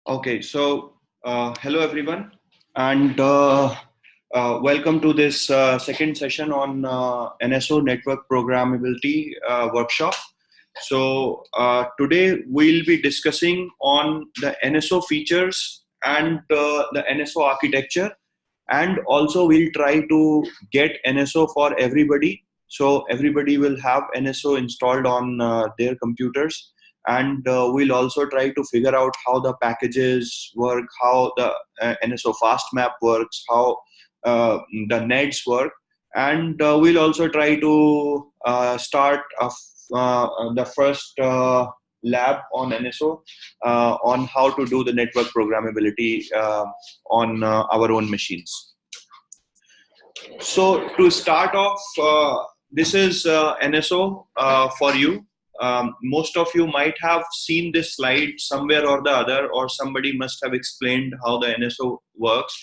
Okay, so hello everyone, and welcome to this second session on NSO network programmability workshop. So today we'll be discussing on the NSO features and the NSO architecture, and also we'll try to get NSO for everybody. So everybody will have NSO installed on their computers, and we'll also try to figure out how the packages work, how the NSO fast map works, how the nets work, and we'll also try to start the first lab on NSO on how to do the network programmability on our own machines. So to start off, this is NSO for you. Most of you might have seen this slide somewhere or the other, or somebody must have explained how the NSO works.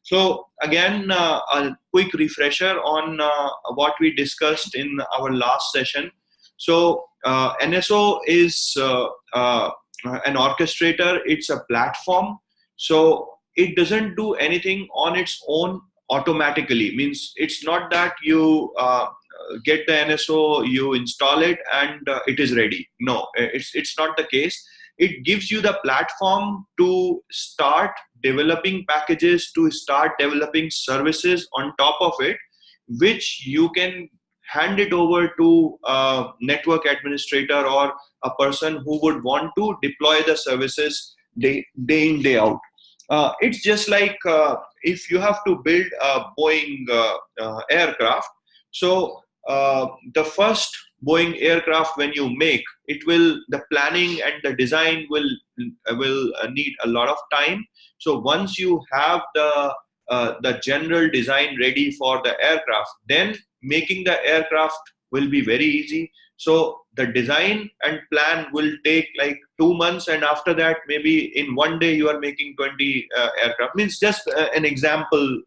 So again, a quick refresher on what we discussed in our last session. So NSO is an orchestrator. It's a platform. So it doesn't do anything on its own automatically. Means it's not that you get the NSO, you install it, and it is ready. No, it's not the case. It gives you the platform to start developing packages, to start developing services on top of it, which you can hand it over to a network administrator or a person who would want to deploy the services day in, day out. It's just like if you have to build a Boeing aircraft. So the first Boeing aircraft, when you make it, will the planning and the design will need a lot of time. So once you have the general design ready for the aircraft, then making the aircraft will be very easy. So the design and plan will take like 2 months, and after that, maybe in one day you are making 20 aircraft. Means just an example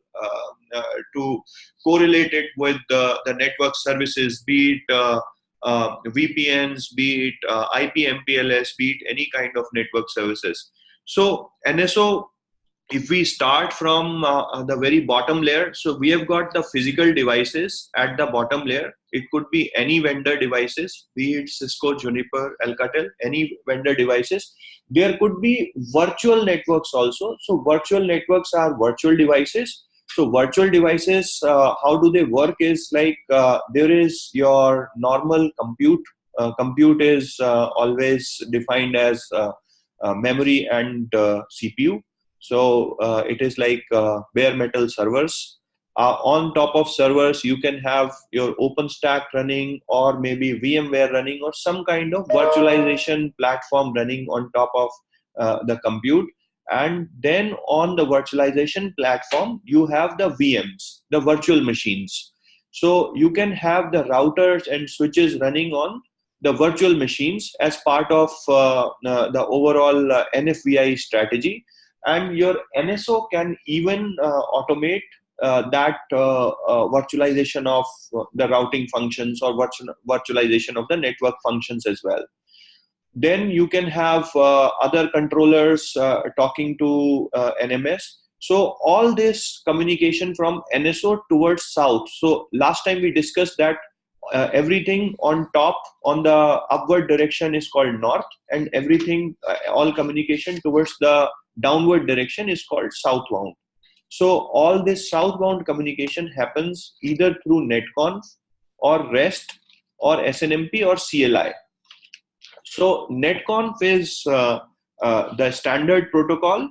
to correlate it with the network services, be it VPNs, be it IP MPLS, be it any kind of network services. So NSO, if we start from the very bottom layer, so we have got the physical devices at the bottom layer. It could be any vendor devices, be it Cisco, Juniper, Alcatel, any vendor devices. There could be virtual networks also. So virtual networks are virtual devices. So virtual devices, how do they work is like there is your normal compute. Compute is always defined as memory and CPU. So it is like bare metal servers. On top of servers, you can have your OpenStack running, or maybe VMware running, or some kind of virtualization platform running on top of the compute. And then on the virtualization platform, you have the VMs, the virtual machines. So you can have the routers and switches running on the virtual machines as part of the overall NFVI strategy. And your NSO can even automate that virtualization of the routing functions, or virtualization of the network functions as well. Then you can have other controllers talking to NMS. So all this communication from NSO towards south. So last time we discussed that everything on top, on the upward direction, is called north, and everything, all communication towards the downward direction is called southbound. So all this southbound communication happens either through Netconf or REST or SNMP or CLI. So Netconf is the standard protocol,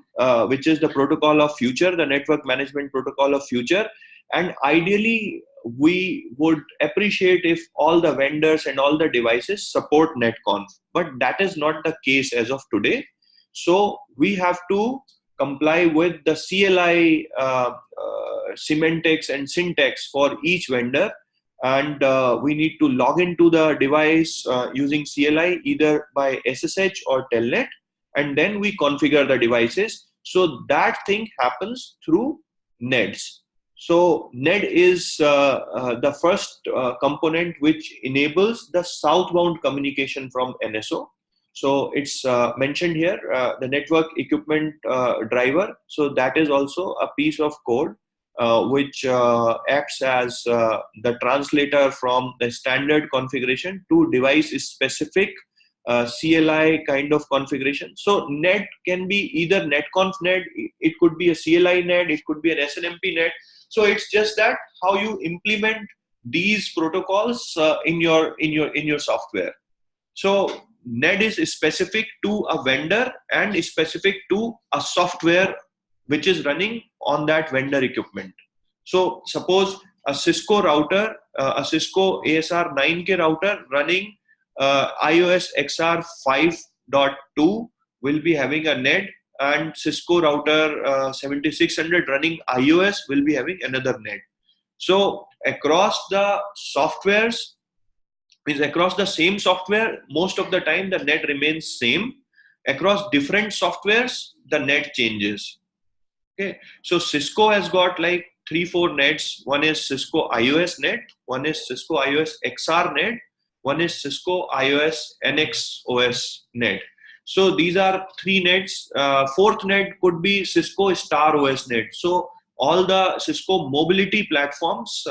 which is the protocol of future, the network management protocol of future. And ideally, we would appreciate if all the vendors and all the devices support Netconf, but that is not the case as of today. So we have to comply with the CLI semantics and syntax for each vendor, and we need to log into the device using CLI either by SSH or Telnet, and then we configure the devices. So that thing happens through NEDs. So NED is the first component which enables the southbound communication from NSO. So it's mentioned here, the network equipment driver. So that is also a piece of code which acts as the translator from the standard configuration to device specific CLI kind of configuration. So net can be either Netconf net, it could be a CLI net, it could be an SNMP net. So it's just that how you implement these protocols in your software. So net is specific to a vendor and is specific to a software which is running on that vendor equipment. So suppose a Cisco router, a Cisco ASR 9K router running iOS XR 5.2 will be having a net, and Cisco router 7600 running iOS will be having another net. So across the softwares, means across the same software, most of the time the net remains same. Across different softwares, the net changes. Okay, so Cisco has got like 3-4 nets. One is Cisco iOS net, one is Cisco iOS XR net, one is Cisco iOS NXOS net. So these are 3 nets. Fourth net could be Cisco Star OS net. So all the Cisco mobility platforms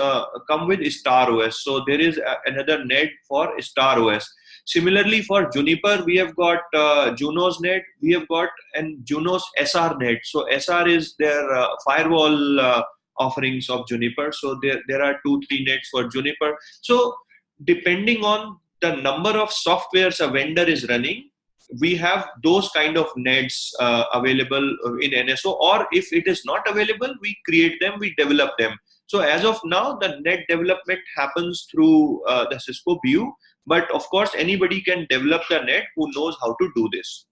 come with Star OS. So there is another net for Star OS. Similarly, for Juniper, we have got Junos net, we have got and Junos SR net. So SR is their firewall offerings of Juniper. So there are 2-3 nets for Juniper. So depending on the number of softwares a vendor is running, we have those kind of nets available in NSO, or if it is not available, we create them, we develop them. So as of now, the net development happens through the Cisco BU, but of course, anybody can develop the net who knows how to do this.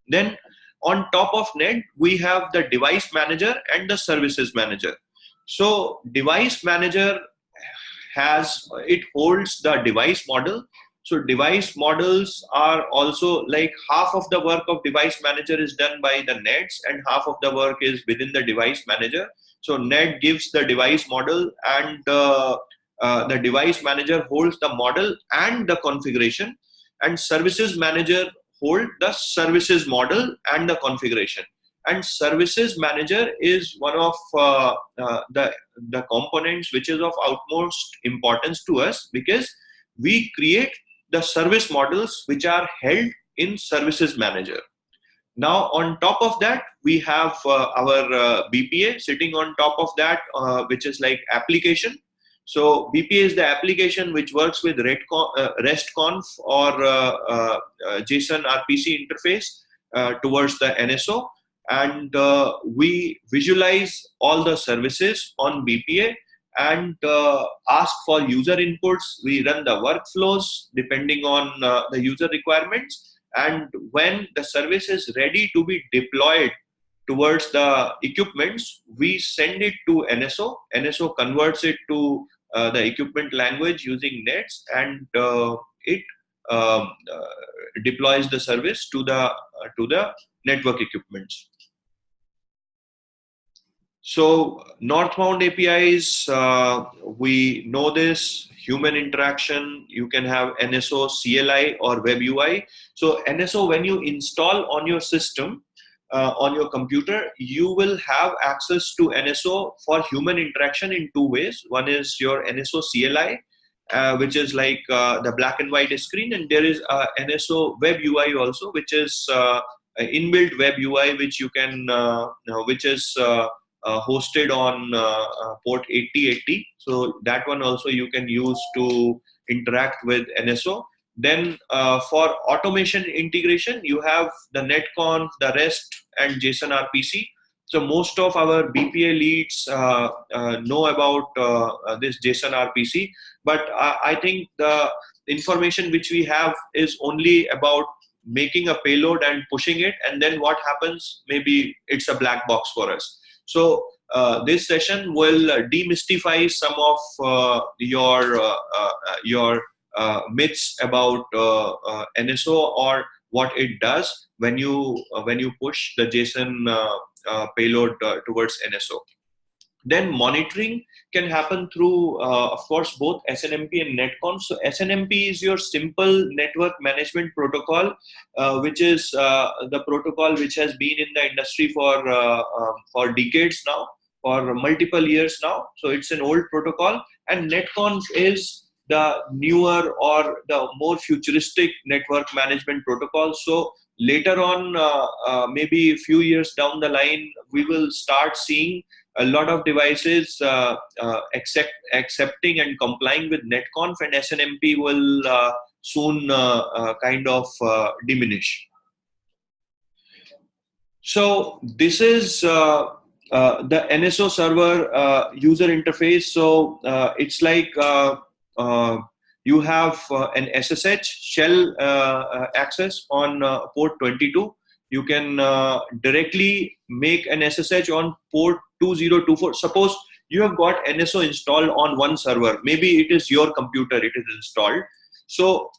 Then on top of net, we have the device manager and the services manager. So device manager it holds the device model. So device models are also like half of the work of device manager is done by the nets and half of the work is within the device manager. So net gives the device model, and the device manager holds the model and the configuration, and services manager hold the services model and the configuration. And services manager is one of the components which is of utmost importance to us, because we create the service models which are held in services manager. Now on top of that, we have our BPA sitting on top of that, which is like application. So BPA is the application which works with RESTconf or JSON RPC interface towards the NSO, and we visualize all the services on BPA and ask for user inputs. We run the workflows depending on the user requirements, and when the service is ready to be deployed towards the equipments, we send it to NSO. NSO converts it to the equipment language using nets, and it deploys the service to the network equipments. So northbound APIs, we know this, human interaction, you can have NSO, CLI or web UI. So NSO, when you install on your system, on your computer, you will have access to NSO for human interaction in 2 ways. One is your NSO CLI, which is like the black and white screen, and there is NSO web UI also, which is inbuilt web UI, which you can, which is hosted on port 8080. So that one also you can use to interact with NSO. Then for automation integration, you have the Netconf, the REST and JSON RPC. So most of our BPA leads know about this JSON RPC, but I think the information which we have is only about making a payload and pushing it, and then what happens, maybe it's a black box for us. So this session will demystify some of your myths about NSO or what it does when you push the JSON payload towards NSO. Then monitoring can happen through, of course, both SNMP and Netconf. So SNMP is your simple network management protocol, which is the protocol which has been in the industry for decades now, for multiple years now. So it's an old protocol, and Netconf is the newer or the more futuristic network management protocol. So later on, maybe a few years down the line, we will start seeing a lot of devices accepting and complying with Netconf, and SNMP will soon kind of diminish. So this is the NSO server user interface. So it's like you have an SSH shell access on port 22. You can directly make an SSH on port 2024. Suppose you have got NSO installed on one server. Maybe it is your computer, it is installed. So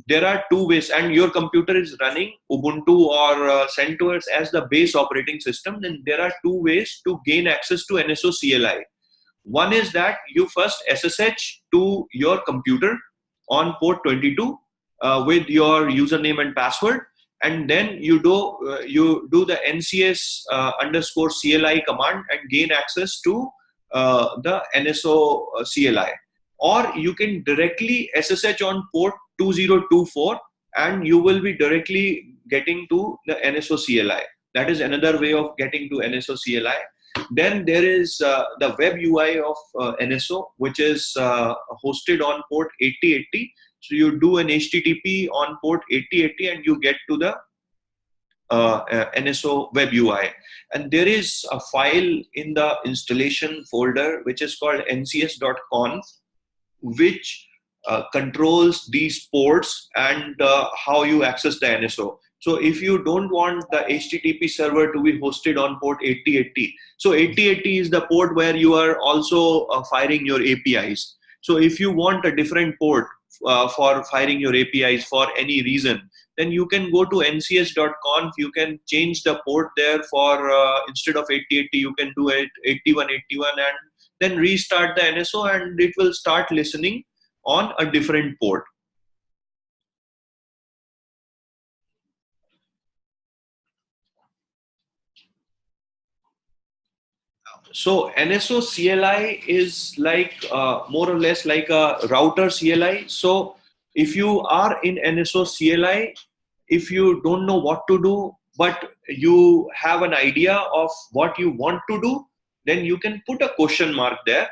there are two ways, and your computer is running Ubuntu or CentOS as the base operating system. Then there are two ways to gain access to NSO CLI. One is that you first SSH to your computer on port 22 with your username and password, and then you do the NCS underscore CLI command and gain access to the NSO CLI. Or you can directly SSH on port 2024 and you will be directly getting to the NSO CLI. That is another way of getting to NSO CLI. Then there is the web UI of NSO, which is hosted on port 8080. So you do an HTTP on port 8080 and you get to the NSO web UI. And there is a file in the installation folder which is called ncs.conf, which controls these ports and how you access the NSO. So if you don't want the HTTP server to be hosted on port 8080, so 8080 is the port where you are also firing your APIs. So if you want a different port for firing your APIs for any reason, then you can go to ncs.conf, you can change the port there for, instead of 8080, you can do it 8181 and then restart the NSO and it will start listening on a different port. So NSO CLI is like more or less like a router CLI. So if you are in NSO CLI, if you don't know what to do, but you have an idea of what you want to do, then you can put a question mark there.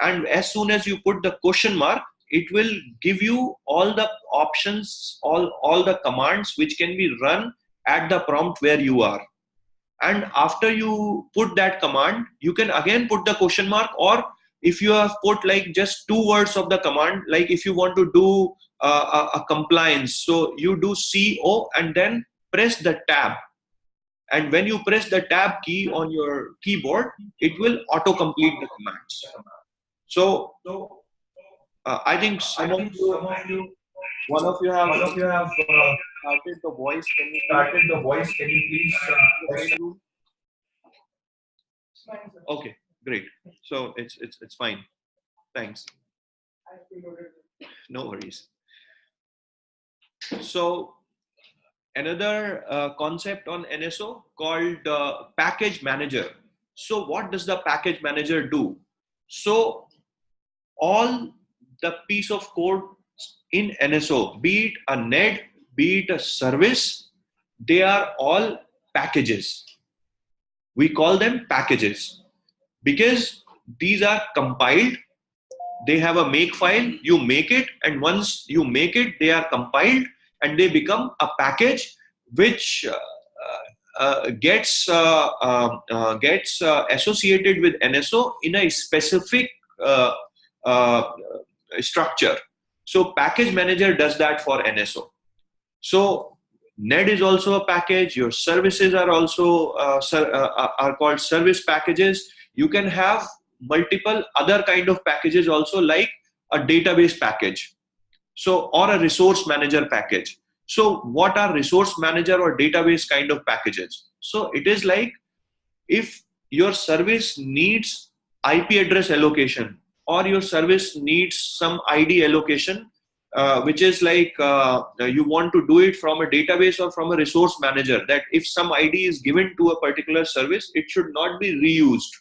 And as soon as you put the question mark, it will give you all the options, all the commands which can be run at the prompt where you are. And after you put that command, you can again put the question mark, or if you have put like just 2 words of the command, like if you want to do a compliance, so you do CO and then press the tab, and when you press the tab key on your keyboard, it will auto complete the commands. So I think some of you, one of you have started the voice. Can you please Okay, great. So it's fine. Thanks. No worries. So another concept on NSO called package manager. So what does the package manager do? So all the piece of code in NSO, be it a NED, be it a service, they are all packages. We call them packages because these are compiled. They have a make file, you make it, and once you make it, they are compiled and they become a package which gets associated with NSO in a specific structure. So package manager does that for NSO. So NED is also a package. Your services are also are called service packages. You can have multiple other kind of packages also, like a database package, so or a resource manager package. So what are resource manager or database kind of packages? So it is like if your service needs IP address allocation, or your service needs some ID allocation, which is like you want to do it from a database or from a resource manager, that if some ID is given to a particular service, it should not be reused.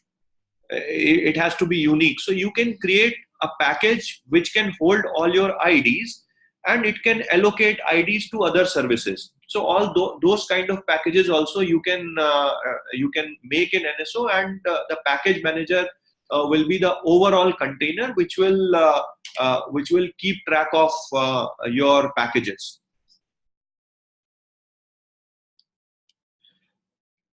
It has to be unique. So you can create a package which can hold all your IDs, and it can allocate IDs to other services. So all those kind of packages also you can make in NSO, and the package manager will be the overall container which will keep track of your packages.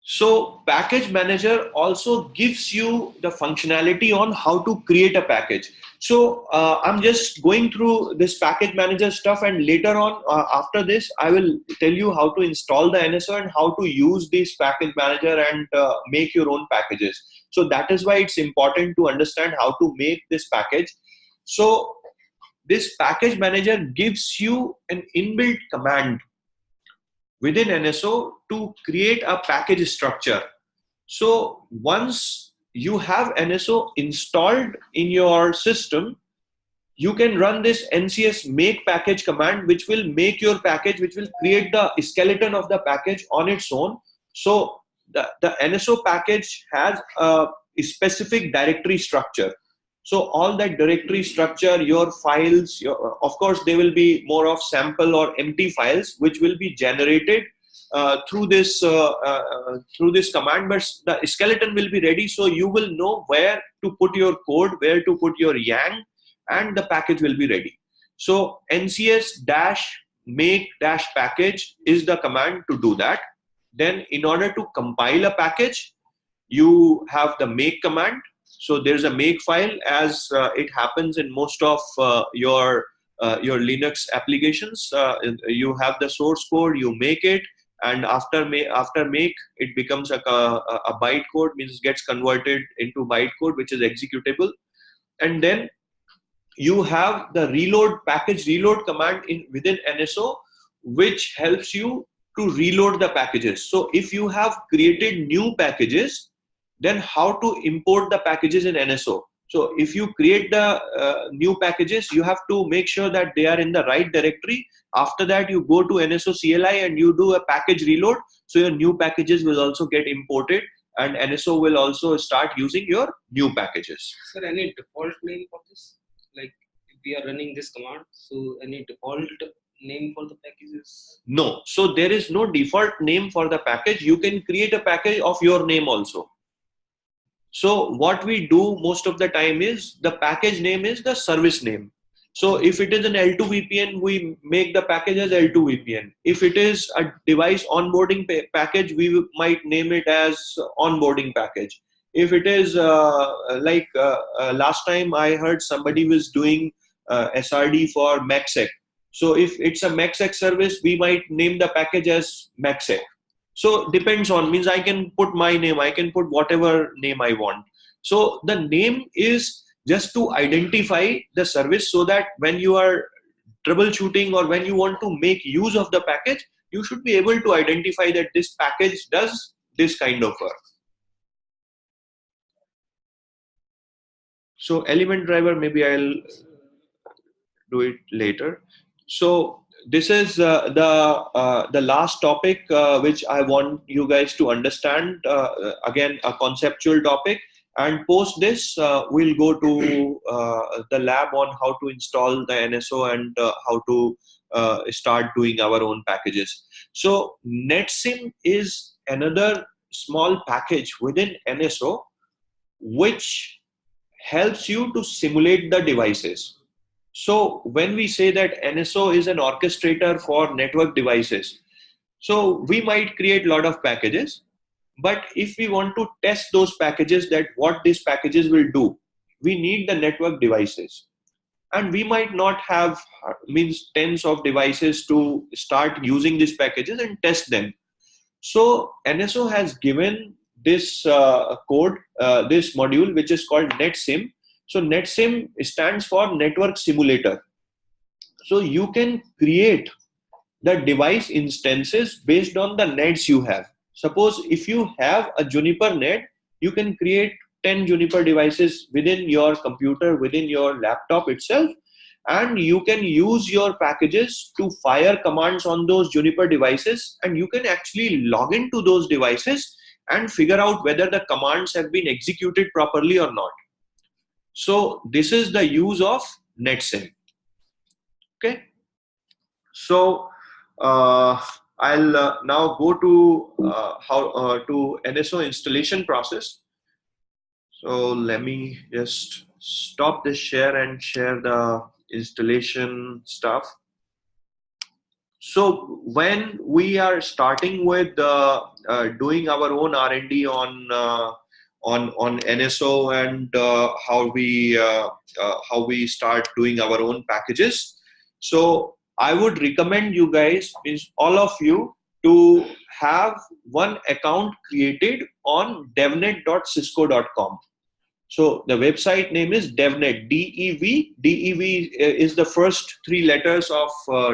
So package manager also gives you the functionality on how to create a package. So I'm just going through this package manager stuff, and later on after this, I will tell you how to install the NSO and how to use this package manager and make your own packages. So that is why it's important to understand how to make this package. So this package manager gives you an inbuilt command within NSO to create a package structure. So once you have NSO installed in your system, you can run this NCS make package command, which will make your package, which will create the skeleton of the package on its own. So the NSO package has a specific directory structure. So all that directory structure, your files, of course, they will be more of sample or empty files, which will be generated through this command, but the skeleton will be ready. So you will know where to put your code, where to put your yang, and the package will be ready. So ncs-make-package is the command to do that. Then in order to compile a package, you have the make command. So there's a make file, as it happens in most of your Linux applications. You have the source code, you make it, and after make it becomes a bytecode, means gets converted into bytecode, which is executable. And then you have the package reload command within NSO, which helps you to reload the packages. So if you have created new packages, then how to import the packages in NSO. So if you create the new packages, you have to make sure that they are in the right directory. After that, you go to NSO CLI and you do a package reload. So your new packages will also get imported, and NSO will also start using your new packages. Sir, any default name for this? Like if we are running this command, so any default name for the packages? No. So there is no default name for the package. You can create a package of your name also. So what we do most of the time is the package name is the service name. So if it is an L2 VPN, we make the package as L2 VPN. If it is a device onboarding package, we might name it as onboarding package. If it is last time I heard somebody was doing SRD for MacSec. So if it's a MacSec service, we might name the package as MacSec. So depends on, means I can put my name, I can put whatever name I want. So the name is just to identify the service, so that when you are troubleshooting or when you want to make use of the package, you should be able to identify that this package does this kind of work. So element driver, maybe I'll do it later. So this is the last topic which I want you guys to understand. Again, a conceptual topic, and post this we'll go to the lab on how to install the NSO and how to start doing our own packages. So NetSim is another small package within NSO which helps you to simulate the devices. So when we say that NSO is an orchestrator for network devices, so we might create a lot of packages, but if we want to test those packages, that what these packages will do, we need the network devices. And we might not have tens of devices to start using these packages and test them. So NSO has given this code, this module, which is called NetSim. So NetSim stands for Network Simulator. So you can create the device instances based on the nets you have. Suppose if you have a Juniper net, you can create 10 Juniper devices within your computer, within your laptop itself, and you can use your packages to fire commands on those Juniper devices, and you can actually log into those devices and figure out whether the commands have been executed properly or not. So this is the use of NetSim. Okay. So I'll now go to to NSO installation process. So let me just stop this share and share the installation stuff. So when we are starting with doing our own R&D on NSO and how we start doing our own packages, so I would recommend you guys, means all of you, to have one account created on devnet.cisco.com. So the website name is devnet, DEV. DEV is the first three letters of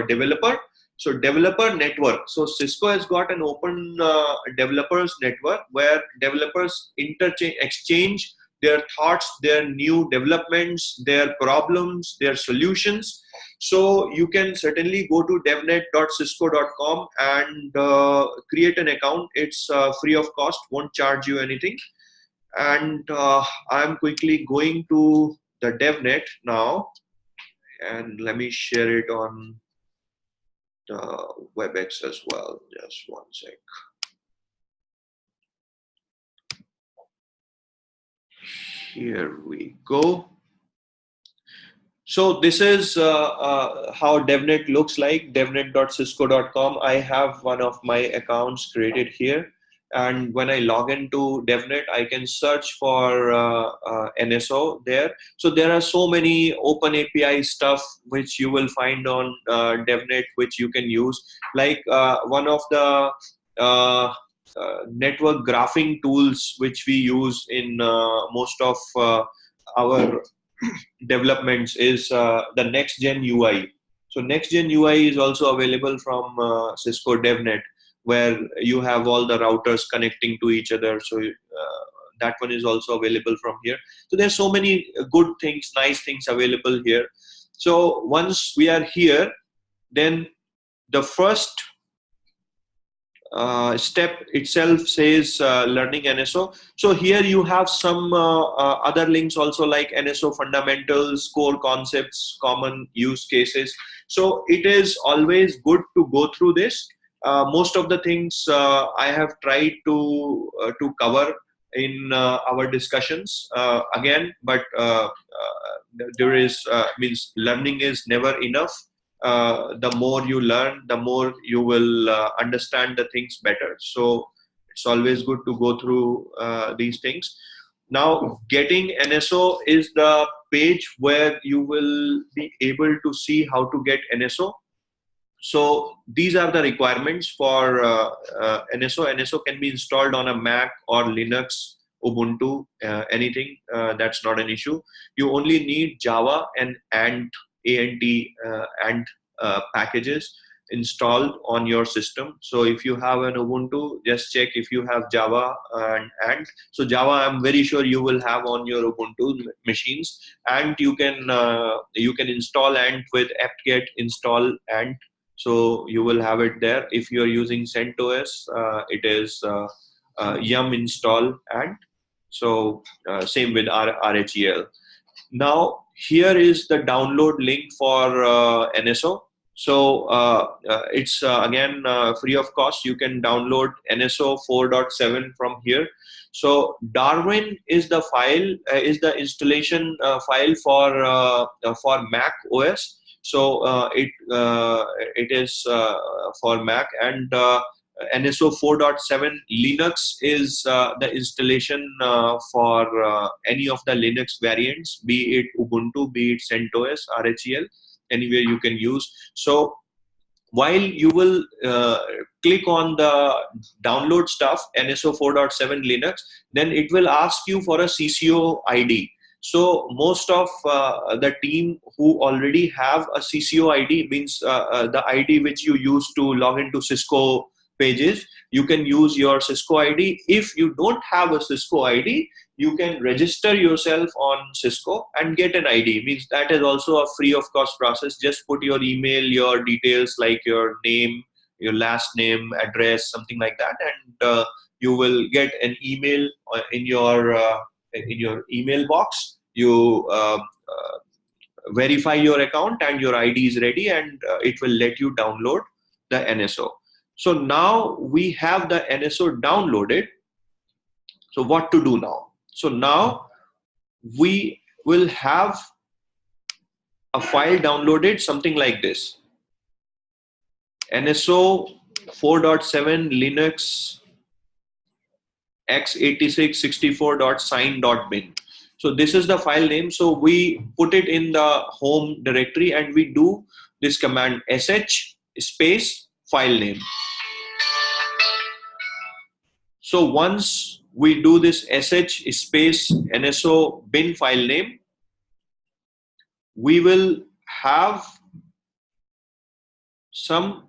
developer. So developer network. So Cisco has got an open developers network where developers exchange their thoughts, their new developments, their problems, their solutions. So you can certainly go to devnet.cisco.com and create an account. It's free of cost, won't charge you anything. And I'm quickly going to the DevNet now, and let me share it on the WebEx as well. Just one sec. Here we go. So this is how DevNet looks like, devnet.cisco.com. I have one of my accounts created here. And when I log into DevNet, I can search for NSO there. So there are so many open API stuff which you will find on DevNet, which you can use. Like one of the network graphing tools which we use in most of our developments is the next gen UI. So next gen UI is also available from Cisco DevNet, where you have all the routers connecting to each other. So that one is also available from here. So there's so many good things, nice things available here. So once we are here, then the first step itself says learning NSO. So here you have some other links also, like NSO fundamentals, core concepts, common use cases. So it is always good to go through this. Most of the things I have tried to cover in our discussions again, but there is means learning is never enough. The more you learn, the more you will understand the things better. So it's always good to go through these things. Now, getting NSO is the page where you will be able to see how to get NSO. So these are the requirements for NSO. NSO can be installed on a Mac or Linux, Ubuntu, anything. That's not an issue. You only need Java and ANT packages installed on your system. So if you have an Ubuntu, just check if you have Java and ANT. So Java, I'm very sure you will have on your Ubuntu machines, and you can install ANT with apt-get install ANT. So you will have it there. If you are using CentOS, it is yum install ANT. So same with RHEL. Now here is the download link for NSO. So it's again free of cost. You can download NSO 4.7 from here. So Darwin is the file, is the installation file for Mac OS. So it is for Mac, and NSO 4.7 Linux is the installation for any of the Linux variants, be it Ubuntu, be it CentOS, RHEL, anywhere you can use. So while you will click on the download stuff, NSO 4.7 Linux, then it will ask you for a CCO ID. So most of the team who already have a CCO ID, means the ID which you use to log into Cisco pages, you can use your Cisco ID. If you don't have a Cisco ID, you can register yourself on Cisco and get an ID. Means that is also a free of cost process. Just put your email, your details like your name, your last name, address, something like that, and you will get an email in your email box. You verify your account and your ID is ready, and it will let you download the NSO. So now we have the NSO downloaded. So what to do now? So now we will have a file downloaded, something like this: NSO 4.7 Linux x8664.sign.bin. So this is the file name. So we put it in the home directory and we do this command sh space file name. So once we do this sh space NSO bin file name, we will have some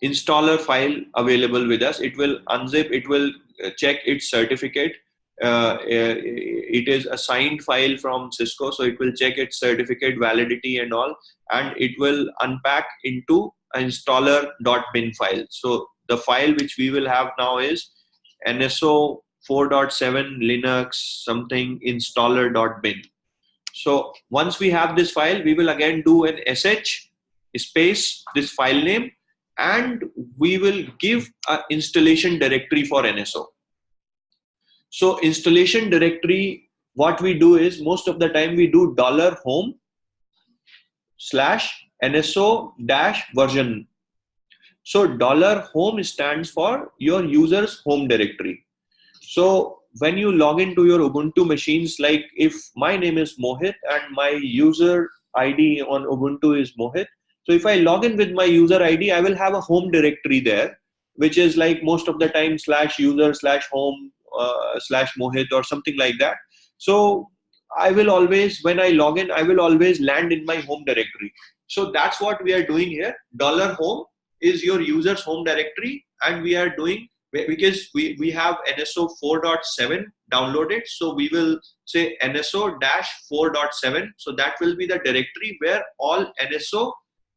installer file available with us. It will unzip, it will check its certificate. It is a signed file from Cisco, so it will check its certificate validity and all, and it will unpack into an installer.bin file. So the file which we will have now is NSO 4.7 Linux something installer.bin. So once we have this file, we will again do an sh space this file name, and we will give an installation directory for NSO. So installation directory, what we do is most of the time we do $home/NSO-version. So $home stands for your user's home directory. So when you log into your Ubuntu machines, like if my name is Mohit and my user ID on Ubuntu is Mohit, so if I log in with my user ID, I will have a home directory there, which is like most of the time /user/home /Mohit or something like that. So I will always, when I log in, I will always land in my home directory. So that's what we are doing here. $home is your user's home directory, and we are doing, because we have NSO 4.7 downloaded, so we will say NSO-4.7. So that will be the directory where all NSO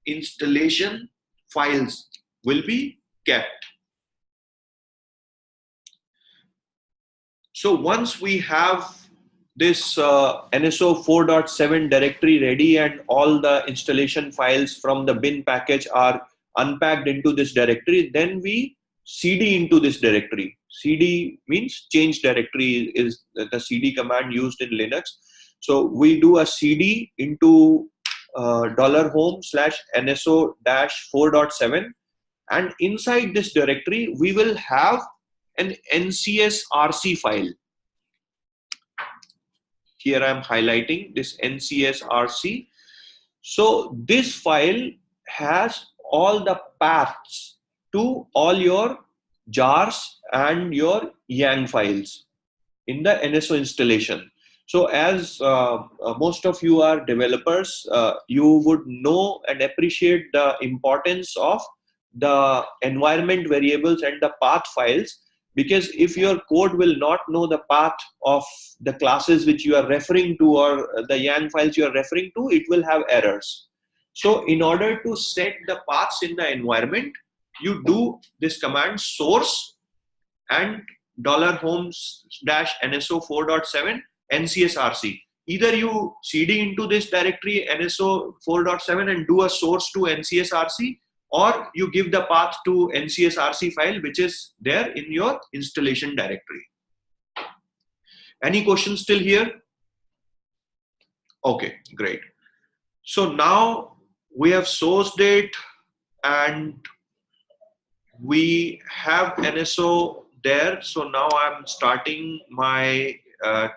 installation files will be kept. So once we have this NSO 4.7 directory ready and all the installation files from the bin package are unpacked into this directory, then we cd into this directory. Cd means change directory, is the cd command used in Linux. So we do a cd into $home/NSO-4.7, and inside this directory we will have an ncsrc file. Here I am highlighting this ncsrc. So this file has all the paths to all your jars and your YANG files in the NSO installation. So as most of you are developers, you would know and appreciate the importance of the environment variables and the path files, because if your code will not know the path of the classes which you are referring to or the YANG files you are referring to, it will have errors. So in order to set the paths in the environment, you do this command source and $home/NSO-4.7 ncsrc. Either you cd into this directory NSO-4.7 and do a source to ncsrc, or you give the path to ncsrc file which is there in your installation directory. Any questions still here? Okay, great. So now we have sourced it and we have NSO there. So now I'm starting my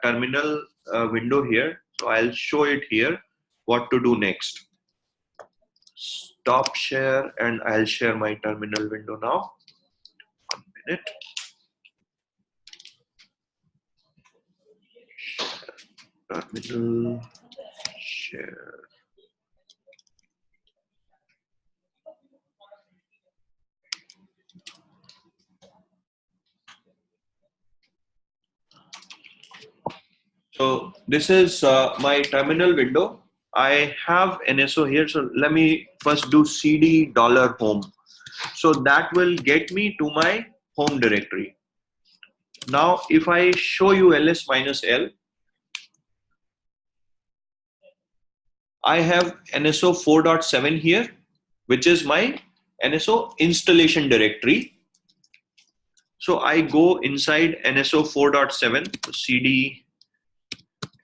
terminal window here. So I'll show it here what to do next. Stop share and I'll share my terminal window now. 1 minute. Terminal share. So this is my terminal window. I have NSO here. So let me first do cd $home. So that will get me to my home directory. Now, if I show you ls-l, I have NSO 4.7 here, which is my NSO installation directory. So I go inside NSO 4.7, cd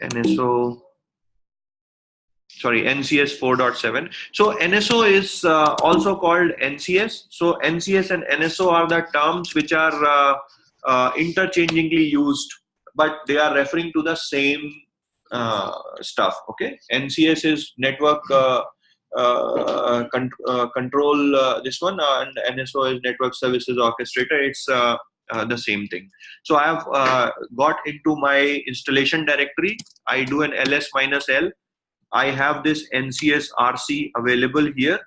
NSO, sorry, NCS 4.7. So NSO is also called NCS. So NCS and NSO are the terms which are interchangingly used, but they are referring to the same stuff. Okay, NCS is network control, this one, and NSO is network services orchestrator. It's the same thing. So I have got into my installation directory. I do an ls-l. I have this NCS RC available here.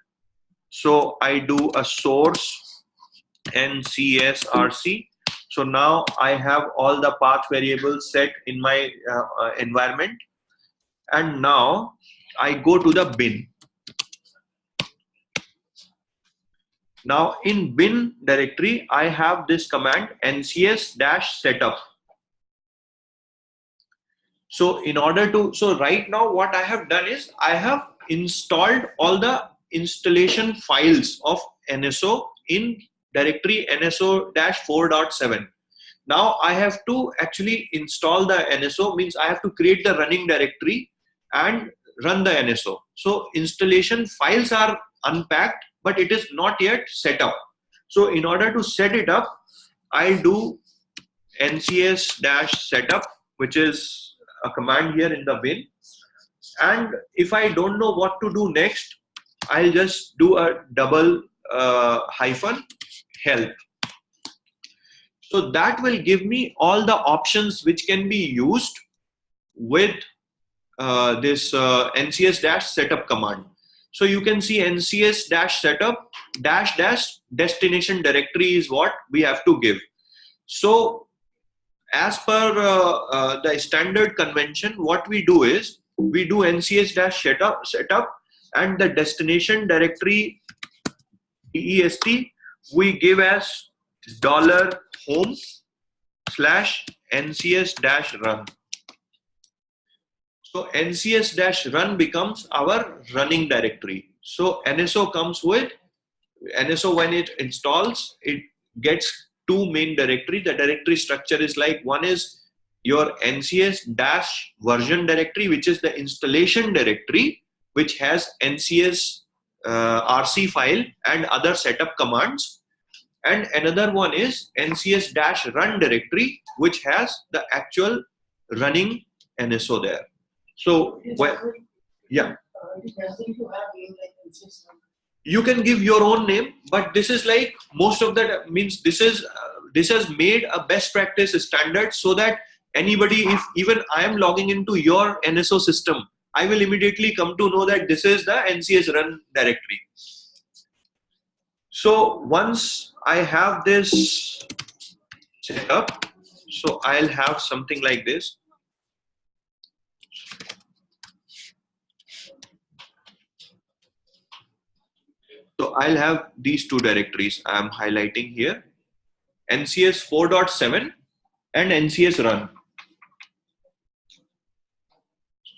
So I do a source NCS RC. So now I have all the path variables set in my environment. And now I go to the bin. Now in bin directory, I have this command ncs-setup. So in order to, so right now what I have done is I have installed all the installation files of NSO in directory NSO-4.7. Now I have to actually install the NSO, means I have to create the running directory and run the NSO. So installation files are unpacked, but it is not yet set up. So in order to set it up, I do ncs-setup, which is a command here in the bin. And if I don't know what to do next, I'll just do a double hyphen help. So that will give me all the options which can be used with this ncs-setup command. So you can see ncs-setup -- destination directory is what we have to give. So as per the standard convention, what we do is we do ncs-setup and the destination directory dest we give as $home/ncs-run. So ncs-run becomes our running directory. So NSO comes with NSO. When it installs, it gets two main directory. The directory structure is like, one is your ncs-version directory, which is the installation directory, which has ncs rc file and other setup commands. And another one is ncs-run directory, which has the actual running NSO there. So, well, yeah. You can give your own name, but this is like most of that means this is this has made a best practice standard, so that anybody, if even I am logging into your NSO system, I will immediately come to know that this is the NCS run directory. So once I have this set up, so I'll have something like this. So I'll have these two directories I'm highlighting here, NCS 4.7 and NCS run.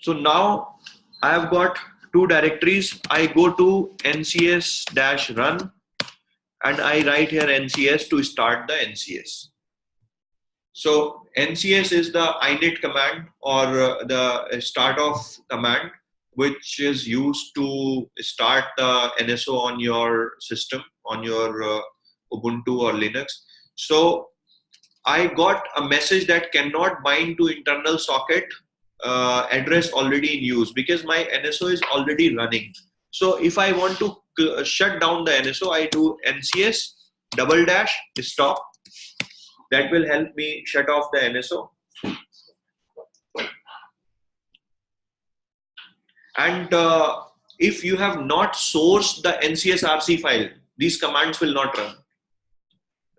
So now I have got two directories. I go to ncs-run and I write here NCS to start the NCS. So NCS is the init command, or the start off command, which is used to start the NSO on your system, on your Ubuntu or Linux. So I got a message that cannot bind to internal socket address already in use, because my NSO is already running. So if I want to shut down the NSO, I do ncs-stop. That will help me shut off the NSO. And if you have not sourced the NCS-RC file, these commands will not run.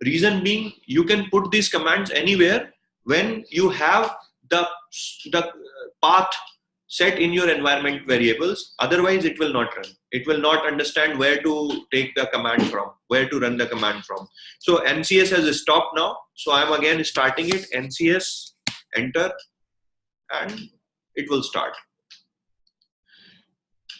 Reason being, you can put these commands anywhere when you have the path set in your environment variables. Otherwise, it will not run. It will not understand where to take the command from, where to run the command from. So NCS has stopped now. So I'm again starting it. NCS, enter, and it will start.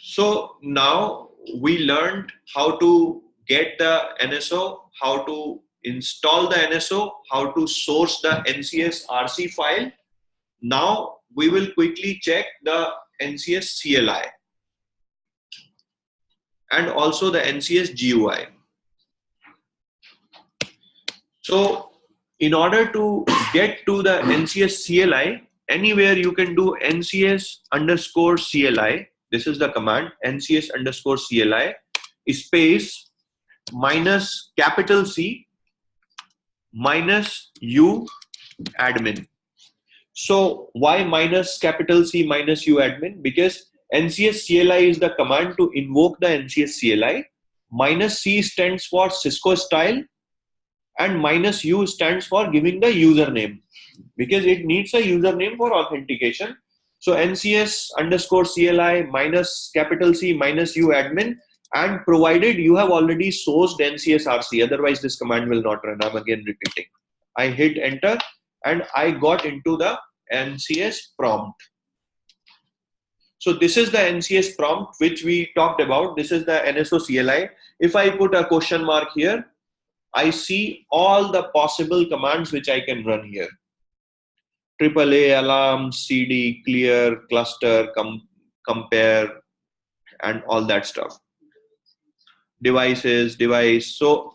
So now we learned how to get the NSO, how to install the NSO, how to source the NCS RC file. Now we will quickly check the NCS CLI and also the NCS GUI. So in order to get to the NCS CLI, anywhere you can do NCS_CLI. This is the command, NCS_CLI space minus capital C minus U admin. So why minus capital C minus U admin? Because NCS CLI is the command to invoke the NCS CLI. Minus C stands for Cisco style and minus U stands for giving the username, because it needs a username for authentication. So NCS_CLI minus capital C minus U admin, and provided you have already sourced NCS RC, otherwise this command will not run. I'm again repeating. I hit enter and I got into the NCS prompt. So this is the NCS prompt which we talked about. This is the NSO CLI. If I put a question mark here, I see all the possible commands which I can run here. AAA, alarm, CD, clear, cluster, compare, and all that stuff. Devices, device. So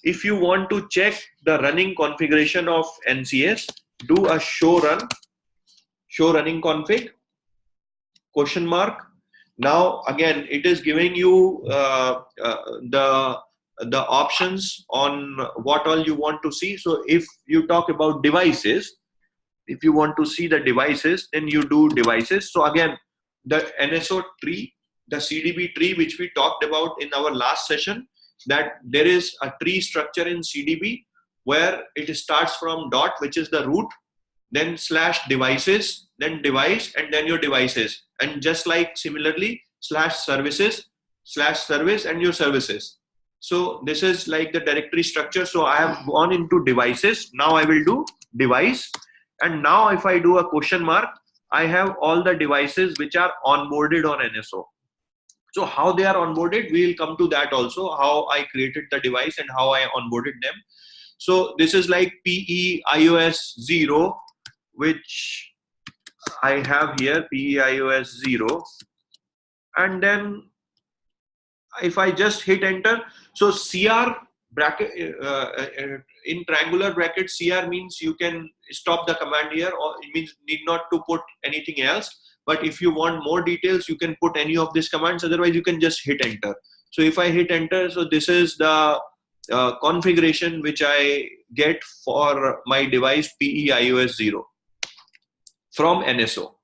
if you want to check the running configuration of NCS, do a show running config, question mark. Now again, it is giving you the options on what all you want to see. So if you talk about devices, if you want to see the devices, then you do devices. So again, the NSO tree, the CDB tree, which we talked about in our last session, that there is a tree structure in CDB where it starts from dot, which is the root, then slash devices, then device, and then your devices. And just like similarly, slash services, slash service, and your services. So this is like the directory structure. So I have gone into devices. Now I will do device. And now if I do a question mark, I have all the devices which are onboarded on NSO. So how they are onboarded, we will come to that also, how I created the device and how I onboarded them. So this is like PE iOS 0, which I have here, PE iOS 0. And then if I just hit enter, so CR bracket, in triangular bracket, CR means you can stop the command here, or it means need not to put anything else. But if you want more details, you can put any of these commands. Otherwise, you can just hit enter. So if I hit enter, so this is the configuration which I get for my device PE iOS 0 from NSO.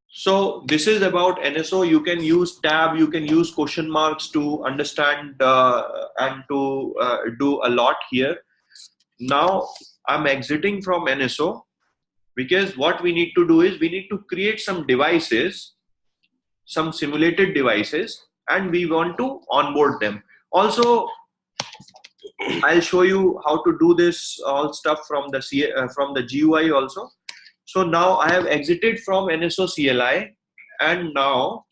So this is about NSO. You can use tab, you can use question marks to understand and to do a lot here. Now I'm exiting from NSO, because what we need to do is we need to create some devices, some simulated devices, and we want to onboard them. Also, I'll show you how to do this all stuff from the GUI also. So now I have exited from NSO CLI, and now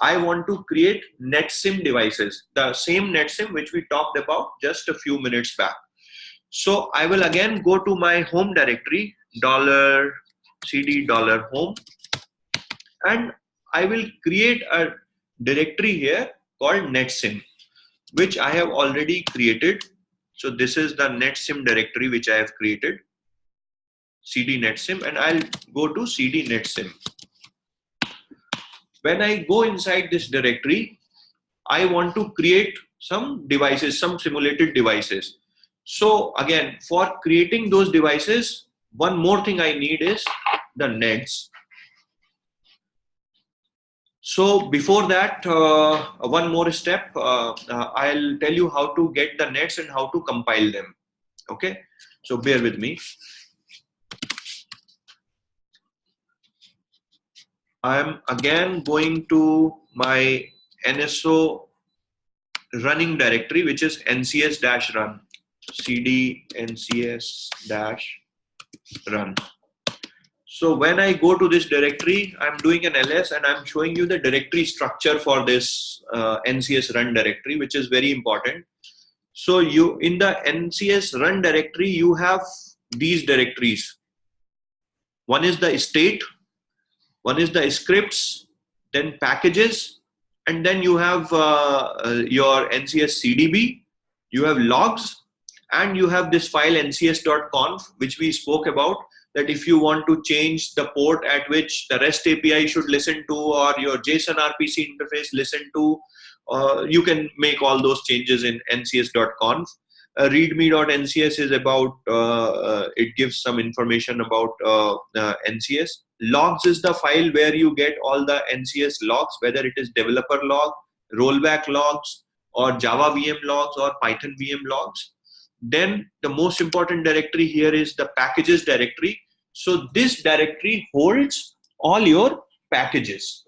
I want to create NetSim devices, the same NetSim which we talked about just a few minutes back. So I will again go to my home directory, $CD $home, and I will create a directory here called NetSim, which I have already created. So this is the NetSim directory which I have created, CD NetSim, and I'll go to CD NetSim. When I go inside this directory, I want to create some devices, some simulated devices. So again, for creating those devices, one more thing I need is the nets. So before that, one more step, I'll tell you how to get the nets and how to compile them. Okay, so bear with me. I am again going to my NSO running directory, which is ncs-run, cd ncs-run. So when I go to this directory, I'm doing an ls and I'm showing you the directory structure for this ncs run directory, which is very important. So you, in the ncs run directory, you have these directories. One is the state, one is the scripts, then packages, and then you have your ncs cdb, you have logs, and you have this file ncs.conf, which we spoke about, that if you want to change the port at which the REST API should listen to, or your JSON RPC interface listen to, you can make all those changes in ncs.conf. Readme.ncs is about, it gives some information about NCS. Logs is the file where you get all the NCS logs, whether it is developer log, rollback logs, or Java VM logs, or Python VM logs. Then the most important directory here is the packages directory. So this directory holds all your packages.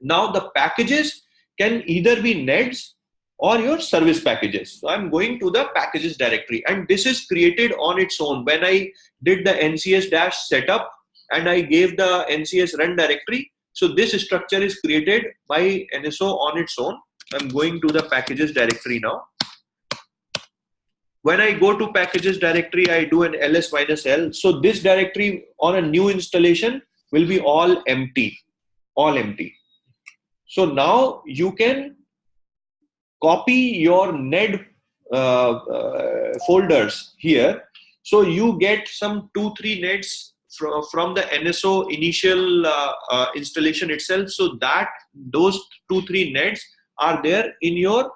Now the packages can either be neds or your service packages. So I'm going to the packages directory, and this is created on its own. When I did the ncs- setup and I gave the ncs run directory, so this structure is created by NSO on its own. I'm going to the packages directory now. When I go to packages directory, I do an ls-l. So this directory on a new installation will be all empty, all empty. So now you can copy your ned folders here. So you get some 2-3 neds from the NSO initial installation itself. So that those 2-3 neds are there in your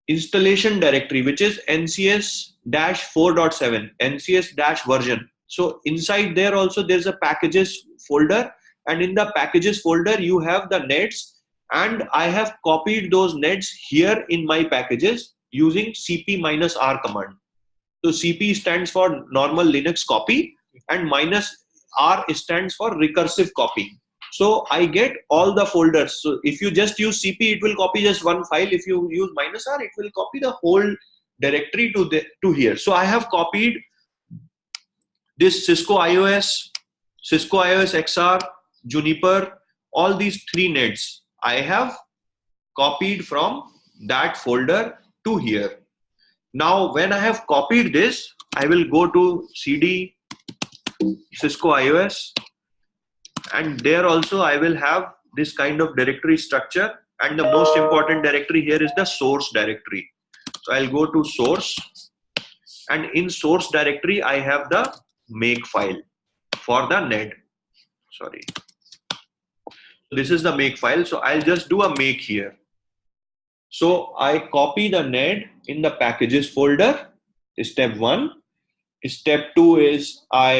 installation directory, which is ncs-4.7, ncs-version. So inside there also there's a packages folder, and in the packages folder you have the nets, and I have copied those nets here in my packages using cp-r command. So cp stands for normal Linux copy, and -r stands for recursive copy. So I get all the folders. So if you just use cp, it will copy just one file. If you use -r, it will copy the whole directory to here. So I have copied this Cisco IOS, Cisco IOS XR, Juniper, all these 3 nets I have copied from that folder to here. Now when I have copied this, I will go to cd Cisco IOS, and there also I will have this kind of directory structure, and the most important directory here is the source directory. So I'll go to source, and in source directory I have the make file for the ned. Sorry, this is the make file. So I'll just do a make here. So I copy the ned in the packages folder, step 1. Step 2 is I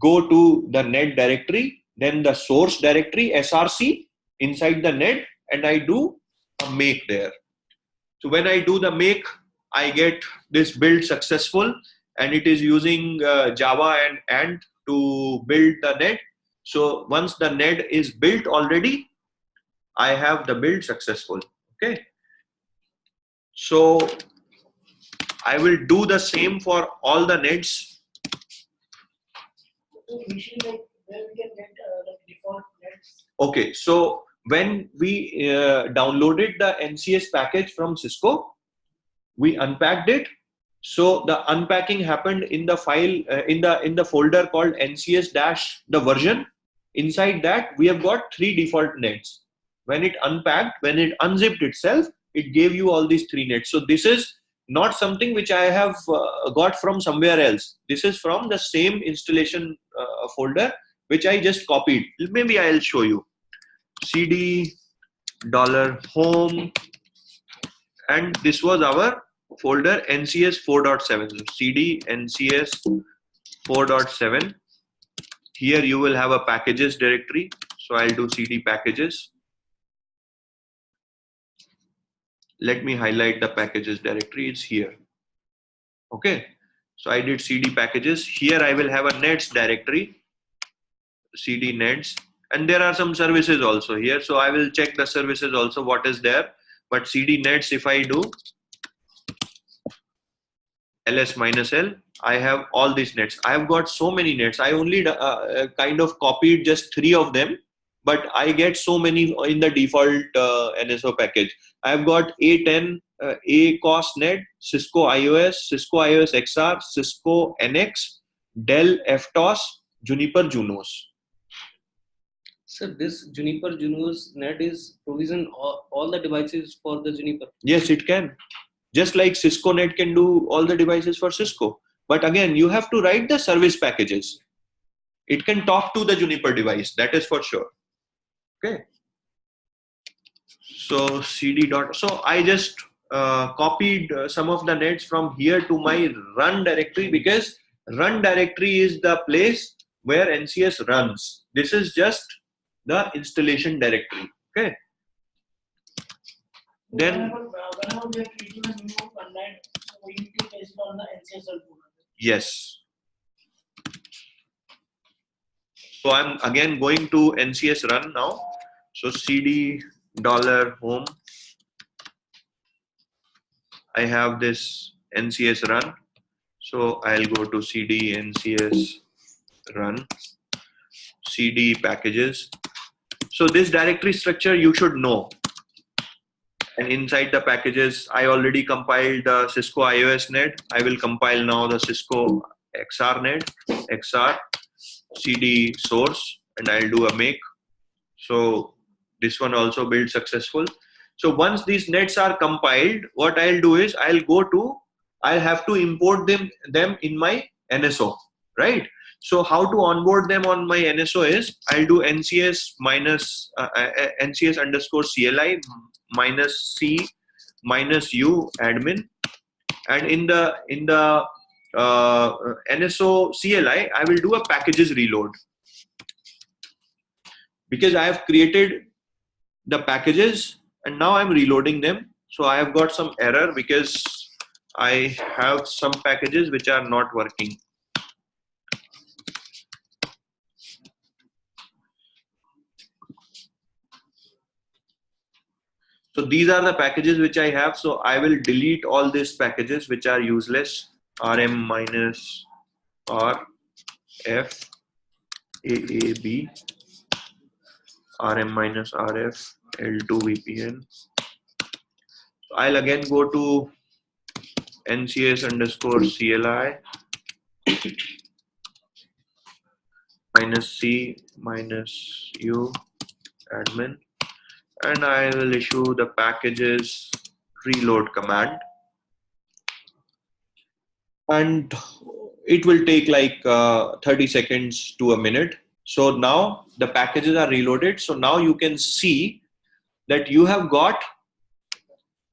go to the ned directory, then the source directory src inside the ned, and I do a make there. So when I do the make, I get this build successful, and it is using Java and Ant to build the ned. So once the ned is built already, I have the build successful. Okay. So I will do the same for all the neds. Okay, so when we downloaded the NCS package from Cisco, we unpacked it. So the unpacking happened in the file in the folder called ncs- the version. Inside that we have got 3 default nets. When it unpacked, when it unzipped itself, it gave you all these 3 nets. So this is not something which I have got from somewhere else. This is from the same installation folder which I just copied. Maybe I'll show you. cd $home, and this was our folder ncs 4.7. So cd ncs 4.7. Here you will have a packages directory. So I'll do cd packages. Let me highlight the packages directory. It's here. Okay. So I did cd packages. Here I will have a nets directory, cd nets, and there are some services also here. So I will check the services also what is there. But cd nets, if I do ls-l, I have all these nets. I have got so many nets. I only kind of copied just 3 of them, but I get so many in the default NSO package. I have got A10, ACOS net, Cisco IOS, Cisco IOS XR, Cisco NX, Dell FTOS, Juniper Junos. Sir, this Juniper Junos net is provision all the devices for the Juniper. Yes, it can. Just like Cisco net can do all the devices for Cisco. But again, you have to write the service packages. It can talk to the Juniper device, that is for sure. Okay. So cd dot. So I just copied some of the nets from here to my run directory, because run directory is the place where NCS runs. This is just the installation directory. Okay. Then whenever we are creating a new net, so we need to paste it on the NCS folder. yes. So I'm again going to NCS run now. So cd $home. I have this NCS run. So I'll go to cd NCS run, cd packages. So this directory structure you should know. And inside the packages, I already compiled the Cisco IOS net. I will compile now the Cisco XR net, XR, cd source, and I'll do a make. So this one also built successful. So once these nets are compiled, what I'll do is I'll have to import them in my NSO, right? So how to onboard them on my NSO is I'll do NCS minus NCS underscore CLI minus C minus U admin, and in the NSO CLI I will do a packages reload, because I have created the packages and now I'm reloading them. So I have got some error because I have some packages which are not working. So these are the packages which I have. So I will delete all these packages which are useless. RM minus R F AAB, RM minus RF L2 VPN. So I'll again go to NCS underscore CLI minus C minus U admin, and I will issue the packages reload command, and it will take like 30 seconds to a minute. So now the packages are reloaded. So now you can see that you have got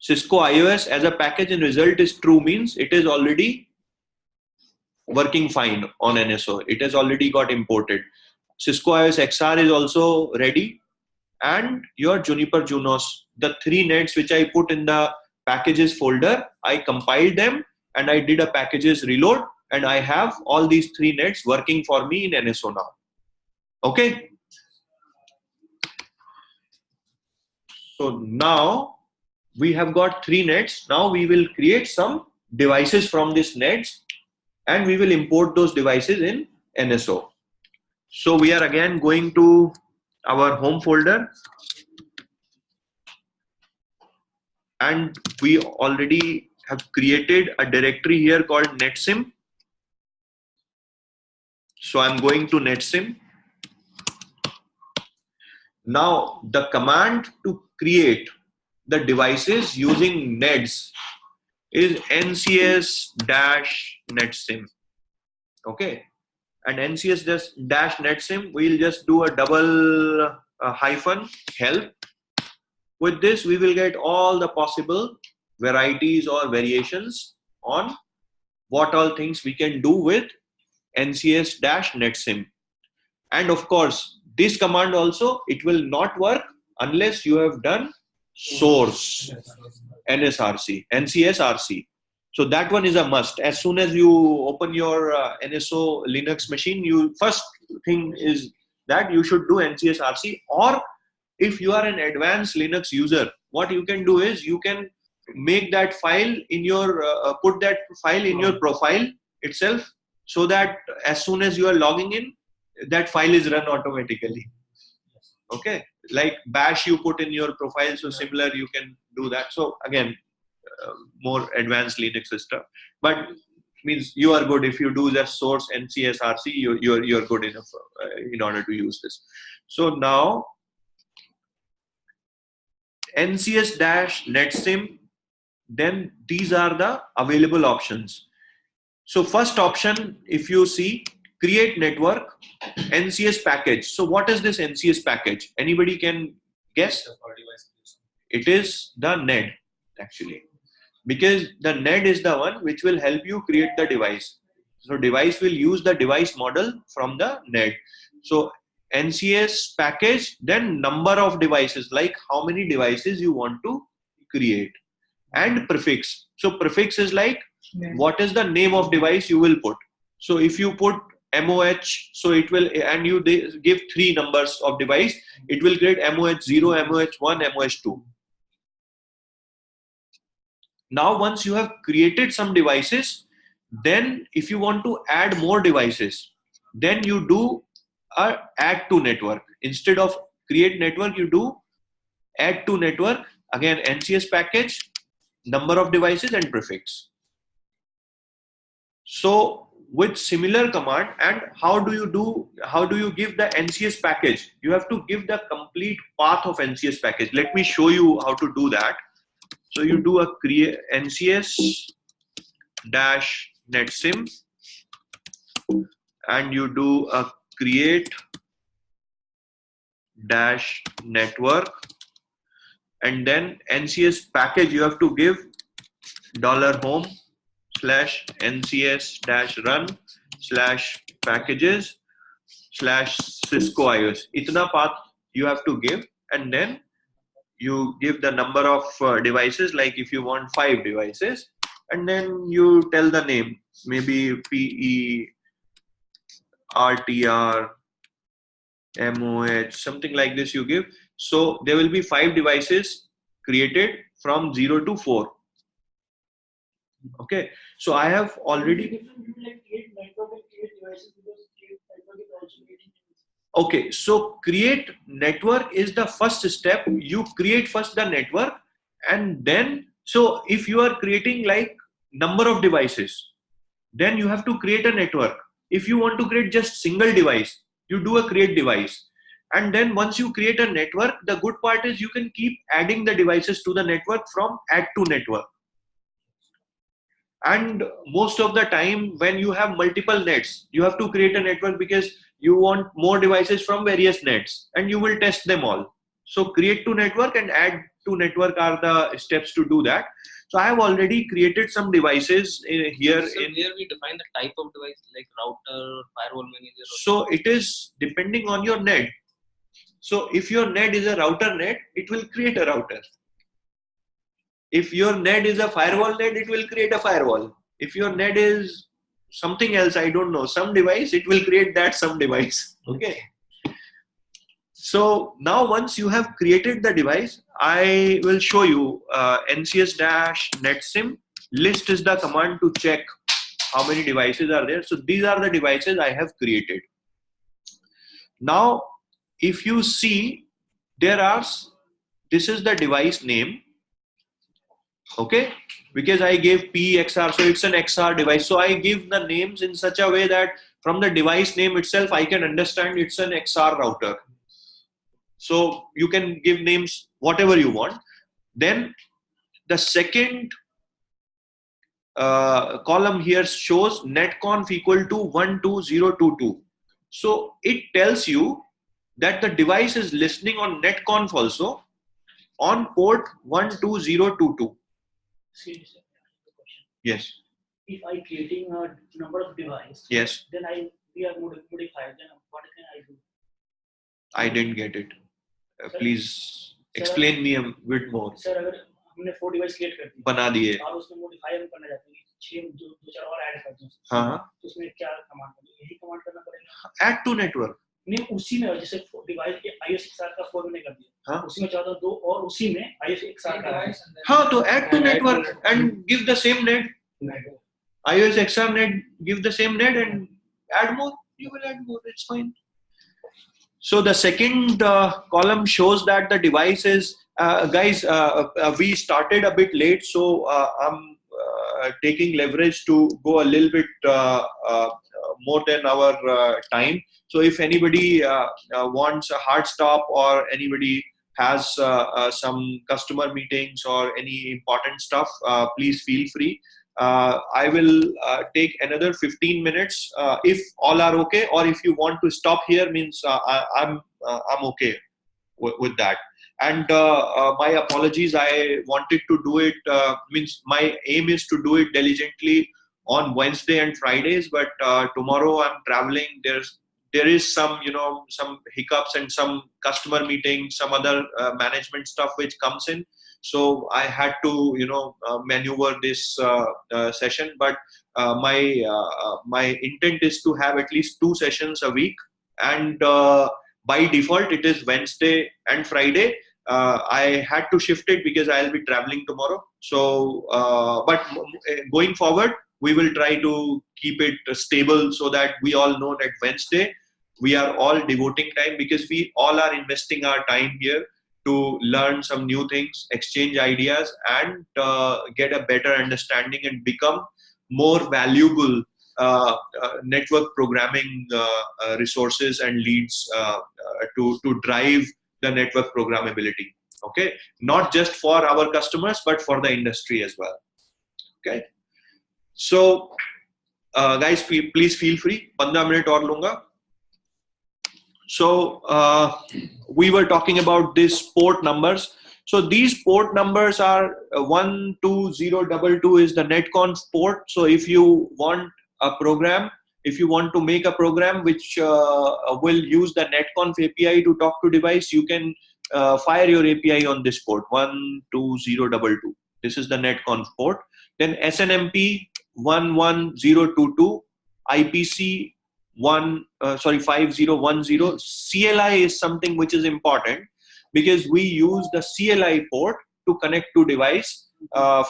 Cisco IOS as a package, and result is true, means it is already working fine on NSO. It has already got imported. Cisco IOS XR is also ready, and your Juniper Junos, the 3 nets which I put in the packages folder, I compiled them and I did a packages reload, and I have all these 3 nets working for me in NSO now. Okay. So now we have got 3 nets. Now we will create some devices from these nets and we will import those devices in NSO. So we are again going to our home folder, and we already have created a directory here called netsim. So I'm going to netsim. Now the command to create the devices using nets is ncs-netsim. Okay, and ncs-netsim, we'll just do a double hyphen help. With this we will get all the possible varieties or variations on what all things we can do with ncs-netsim. And of course this command also, it will not work unless you have done source NCSRC. So that one is a must. As soon as you open your NSO Linux machine, you first thing is that you should do NCSRC. Or if you are an advanced Linux user, what you can do is you can make that file in your put that file in your profile itself, so that as soon as you are logging in, that file is run automatically. Okay, like bash you put in your profile, so similar you can do that. So again, more advanced Linux stuff, but means you are good if you do just source NCSRC, you're good enough in order to use this. So now NCS-netsim, then these are the available options. So first option, if you see, create network, NCS package. So what is this NCS package? Anybody can guess? It is the NED actually, because the NED is the one which will help you create the device. So device will use the device model from the NED. So NCS package, then number of devices, like how many devices you want to create, and prefix. So prefix is like what is the name of device you will put. So if you put MOH, so it will, and you give 3 numbers of device, it will create MOH0, MOH1, MOH2. Now once you have created some devices, then if you want to add more devices, then you do a add to network. Instead of create network, you do add to network. Again, NCS package, number of devices, and prefix. So with similar command, and how do you give the NCS package? You have to give the complete path of NCS package. Let me show you how to do that. So you do a create NCS-netsim, and you do a create -network, and then NCS package you have to give $home /NCS-run/packages/Cisco IOS. Itna path you have to give, and then you give the number of devices, like if you want 5 devices, and then you tell the name, maybe PERTR MOH, something like this you give. So there will be 5 devices created from 0 to 4. Okay, so I have already. Okay, so create network is the first step. You create first the network, and then, so if you are creating like number of devices, then you have to create a network. If you want to create just single device, you do a create device. And then once you create a network, the good part is you can keep adding the devices to the network from add to network. And most of the time when you have multiple nets, you have to create a network because you want more devices from various nets, and you will test them all. So create to network and add to network are the steps to do that. So I have already created some devices here. So here we define the type of device, like router, firewall manager. So it is depending on your net. So if your net is a router net, it will create a router. If your net is a firewall net, it will create a firewall. If your net is something else, I don't know, some device, it will create that some device. Okay. So now once you have created the device, I will show you NCS-netsim. List is the command to check how many devices are there. So these are the devices I have created. Now, if you see, this is the device name. Okay, because I gave PXR, so it's an XR device. So I give the names in such a way that from the device name itself, I can understand it's an XR router. So you can give names whatever you want. Then the second column here shows netconf equal to 12022. So it tells you that the device is listening on netconf also on port 12022. Yes. If I creating a number of devices, yes, then we are modified. Then what can I do? I didn't get it. Please explain me a bit more. Sir, अगर हमने 4 device create कर दिए, बना दिए, और उसमें modify हम करना चाहते हैं, 6 दो चार और ऐड कर दूं, हाँ, तो उसमें क्या कमांड करना, यही कमांड करना पड़ेगा? Add to network. नहीं उसी में जैसे डिवाइस के iOS XR का 4 मैंने कर दिया, हाँ उसी में चाहता हूँ 2 और उसी में iOS XR का हाँ तो add to network and give the same net. iOS XR net, give the same net and add more. You will add more. It's fine. So the second column shows that the device is guys. We started a bit late, so I'm taking leverage to go a little bit more than our time. So if anybody wants a hard stop or anybody has some customer meetings or any important stuff, please feel free. I will take another 15 minutes if all are okay, or if you want to stop here means I'm okay with that. And my apologies, I wanted to do it, means my aim is to do it diligently on Wednesday and Fridays, but tomorrow I'm traveling. There is some, some hiccups and some customer meetings, some other management stuff which comes in. So I had to, maneuver this session, but my intent is to have at least 2 sessions a week, and by default it is Wednesday and Friday. I had to shift it because I'll be traveling tomorrow. So, but going forward, we will try to keep it stable so that we all know that Wednesday we are all devoting time, because we all are investing our time here to learn some new things, exchange ideas, and get a better understanding and become more valuable network programming resources and leads to drive the network programmability. Okay, not just for our customers but for the industry as well. Okay, so guys, please feel free. 15 minute aur lunga. So we were talking about these port numbers. So these port numbers are 12022 is the Netconf port. So if you want a program, if you want to make a program which will use the Netconf API to talk to device, you can fire your API on this port 12022. This is the Netconf port. Then SNMP 11022, IPC 5010. CLI is something which is important because we use the CLI port to connect to device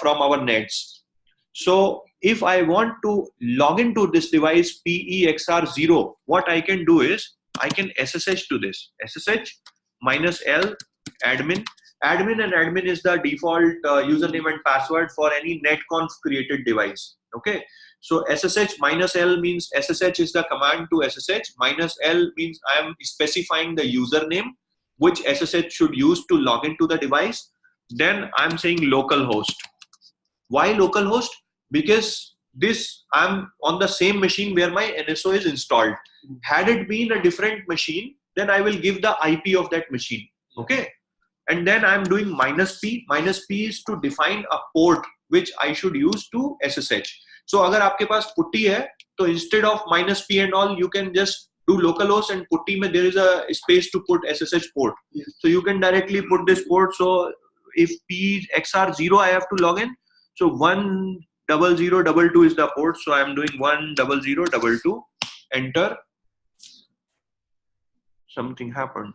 from our nets. So if I want to log into this device PEXR0, what I can do is I can SSH to this. SSH -L admin. Admin and admin is the default username and password for any Netconf created device. Okay. So SSH -L means SSH is the command to SSH. -L means I am specifying the username which SSH should use to log into the device. Then I'm saying localhost. Why localhost? Because this I'm on the same machine where my NSO is installed. Had it been a different machine, then I will give the IP of that machine. Okay. And then I'm doing -P. -P is to define a port which I should use to SSH. So अगर आपके पास putty है, तो instead of -P and all, you can just do localhost, and putty में there is a space to put SSH port. So you can directly put this port. So if PXR0 I have to log in, so 10022 is the port. So I am doing 10022. Enter. Something happened.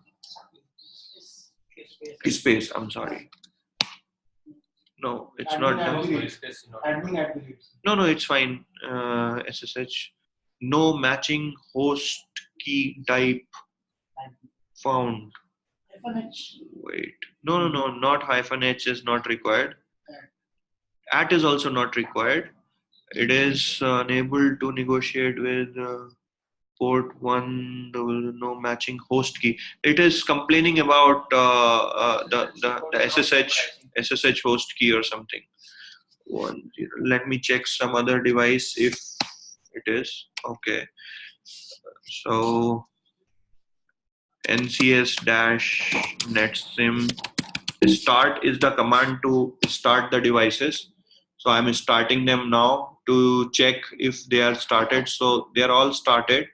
Space. I'm sorry. No, it's not done. No, it's fine. SSH. No matching host key type found. Wait. No. Not -H is not required. @ is also not required. It is unable to negotiate with port 1, no matching host key. It is complaining about the SSH host key or something. 10. Let me check some other device if it is okay. So ncs-netsim start is the command to start the devices. So I'm starting them now to check if they are started. So they are all started,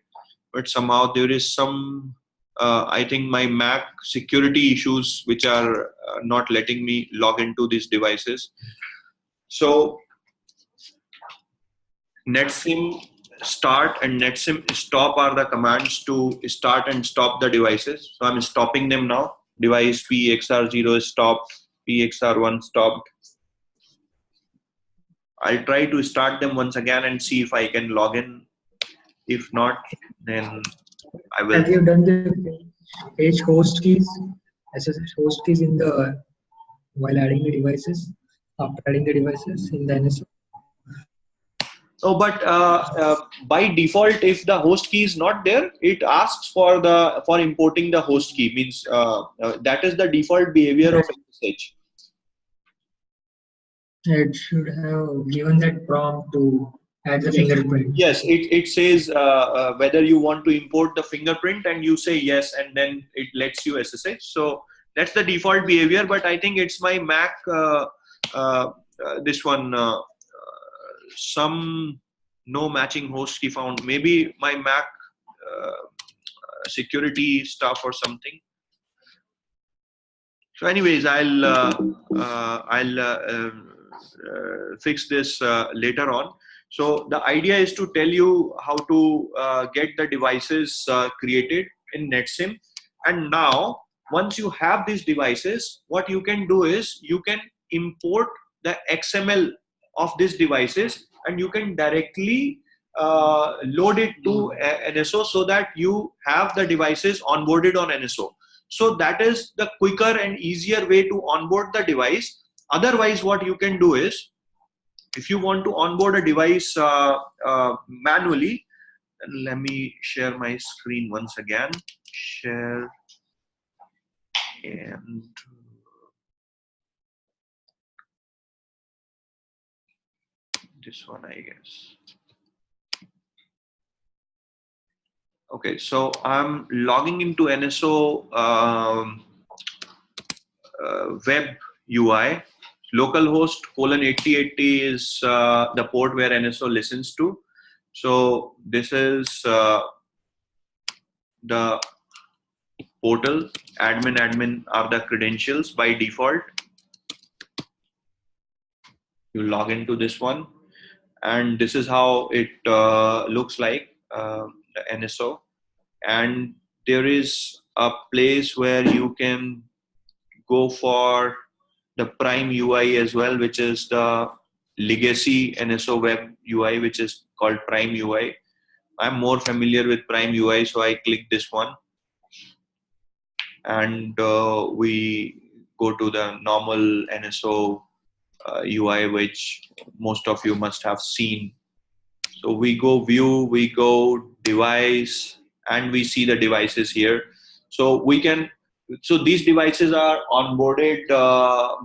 but somehow there is some I think my Mac security issues which are not letting me log into these devices. So netsim start and netsim stop are the commands to start and stop the devices. So I'm stopping them now. Device PXR0 is stopped, PXR1 stopped. I'll try to start them once again and see if I can log in. If not, then I will. Have you done the page host keys, SSH host keys in the while adding the devices? After adding the devices in the NSO? Oh, but by default, if the host key is not there, it asks for importing the host key. Means that is the default behavior of SSH. It should have given that prompt to add the fingerprint. Yes, it says whether you want to import the fingerprint, and you say yes, and then it lets you SSH. So that's the default behavior. But I think it's my Mac. This one, some no matching host key found. Maybe my Mac security stuff or something. So, anyways, I'll fix this later on. So the idea is to tell you how to get the devices created in NetSim. And now, once you have these devices, what you can do is you can import the XML of these devices, and you can directly load it to NSO so that you have the devices onboarded on NSO. So that is the quicker and easier way to onboard the device. Otherwise, what you can do is, if you want to onboard a device manually, let me share my screen once again. Share and this one, I guess. Okay, so I'm logging into NSO web UI. Localhost :8080 is the port where NSO listens to. So this is the portal. Admin are the credentials by default. You log into this one, and this is how it looks like, the NSO. And there is a place where you can go for the Prime UI as well, which is the legacy NSO web UI, which is called Prime UI. I'm more familiar with Prime UI, so I click this one, and we go to the normal NSO UI, which most of you must have seen. So we go view, we go device, and we see the devices here. So we can, so these devices are onboarded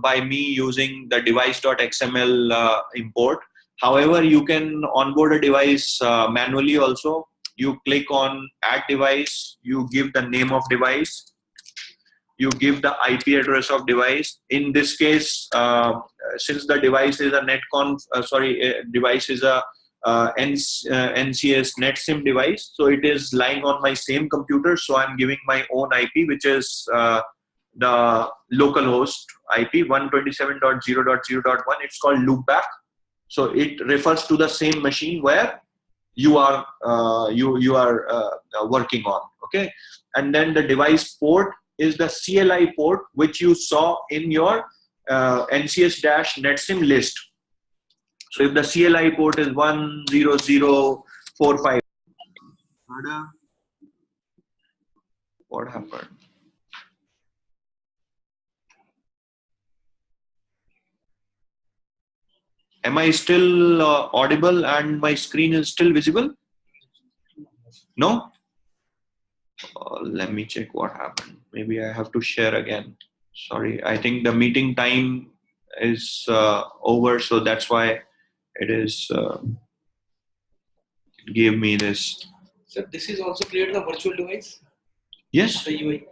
by me using the device.xml import. However, you can onboard a device manually also. You click on add device, you give the name of device, you give the IP address of device. In this case, since the device is a Netconf, device is a NCS NetSim device, so it is lying on my same computer. So I'm giving my own IP, which is the localhost IP 127.0.0.1. It's called loopback. So it refers to the same machine where you are working on. Okay, and then the device port is the CLI port, which you saw in your NCS-NetSim list. So if the CLI port is 10045, what happened? Am I still audible and my screen is still visible? No? Let me check what happened. Maybe I have to share again. Sorry, I think the meeting time is over, so that's why it is gave me this. So this is also created a virtual device? Yes. The UI?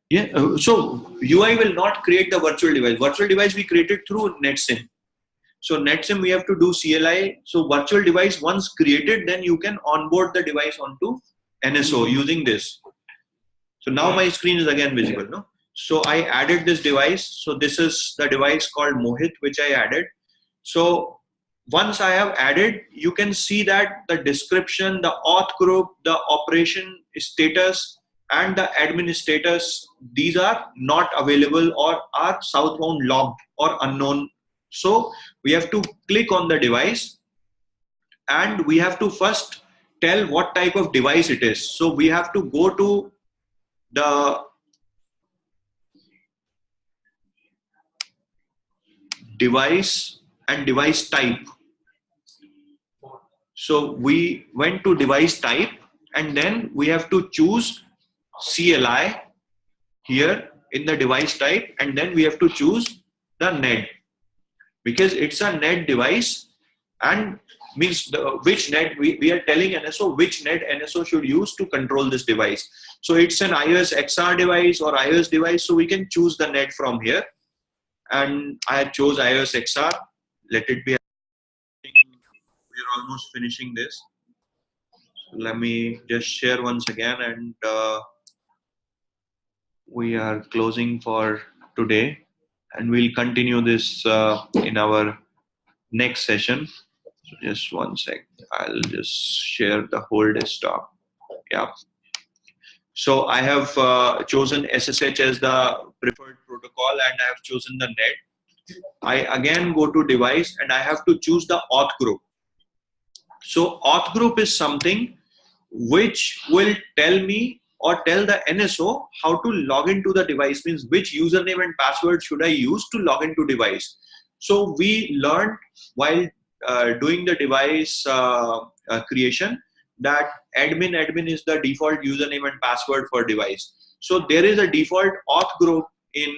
Yeah. So UI will not create the virtual device. Virtual device we created through NetSim. So NetSim we have to do CLI. So virtual device once created, then you can onboard the device onto NSO using this. So now my screen is again visible, no? So I added this device. So this is the device called Mohit, which I added. So once I have added, you can see that the description, the auth group, the operation status, and the admin status, these are not available or are southbound logged or unknown. So we have to click on the device and we have to first tell what type of device it is. So we have to go to the device and device type. So we went to device type and then we have to choose CLI here in the device type, and then we have to choose the NED because it's a NED device and means which NED we are telling NSO which NED NSO should use to control this device. So it's an iOS XR device or iOS device, so we can choose the NED from here, and I chose iOS XR. Let it be. We're almost finishing this. So let me just share once again, and we are closing for today, and we'll continue this in our next session. So just one sec, I'll just share the whole desktop. Yeah. So I have chosen SSH as the preferred protocol and I have chosen the NET. I again go to device and I have to choose the auth group. So auth group is something which will tell me or tell the NSO how to log into the device, means which username and password should I use to log into device. So we learned while doing the device creation that admin is the default username and password for device. So there is a default auth group in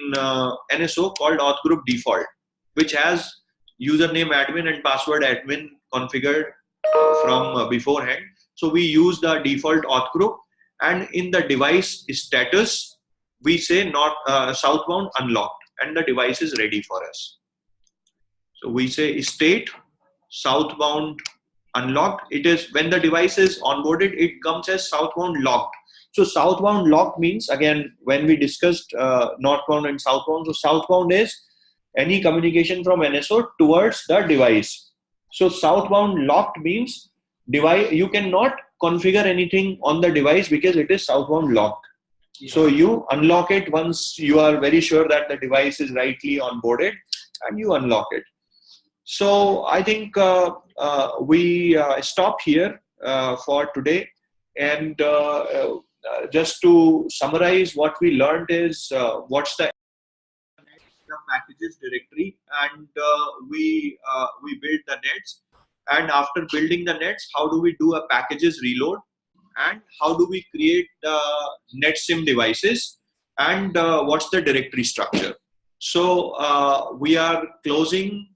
NSO called auth group default, which has username admin and password admin configured from beforehand. So we use the default auth group, and in the device status we say not southbound unlocked, and the device is ready for us. So we say state southbound unlocked. It is when the device is onboarded, it comes as southbound locked. So southbound locked means, again, when we discussed northbound and southbound, so southbound is any communication from NSO towards the device. So southbound locked means device, you cannot configure anything on the device because it is southbound locked. Yeah. So you unlock it once you are very sure that the device is rightly onboarded, and you unlock it. So I think we stop here for today, and just to summarize, what we learned is what's the packages directory, and we build the nets, and after building the nets, how do we do a packages reload, and how do we create the netsim devices, and what's the directory structure. So we are closing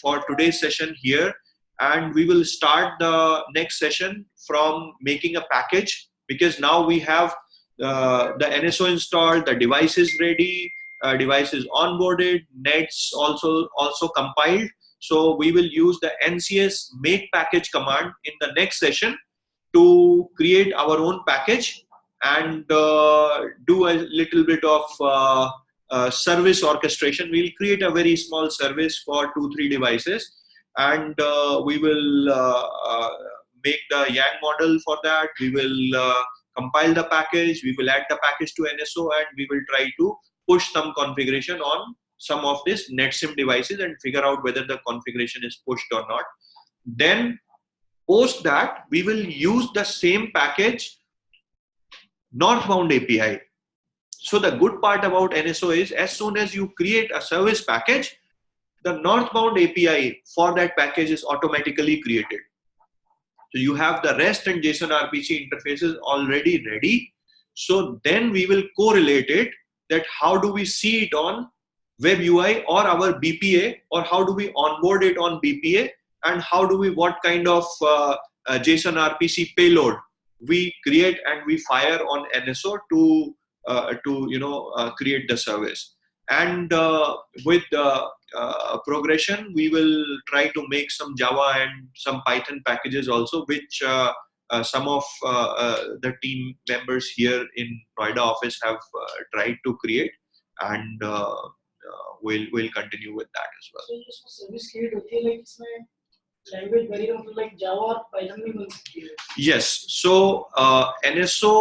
for today's session here, and we will start the next session from making a package, because now we have the NSO installed, the device is ready, device is onboarded, nets also compiled. So we will use the NCS make package command in the next session to create our own package and do a little bit of service orchestration. We'll create a very small service for 2-3 devices, and we will make the Yang model for that. We will compile the package, we will add the package to NSO, and we will try to push some configuration on some of these netsim devices and figure out whether the configuration is pushed or not. Then post that, we will use the same package northbound API. So the good part about NSO is, as soon as you create a service package, the northbound API for that package is automatically created. So you have the REST and JSON RPC interfaces already ready. So then we will correlate it, that how do we see it on web UI or our BPA, or how do we onboard it on BPA, and how do we, what kind of JSON RPC payload we create and we fire on NSO to create the service. And with progression, we will try to make some Java and some Python packages also, which some of the team members here in Noida office have tried to create, and we'll continue with that as well. So इसमें service create होती है, like इसमें language barrier मतलब like Java और Python में मिल सकती है. Yes. So NSO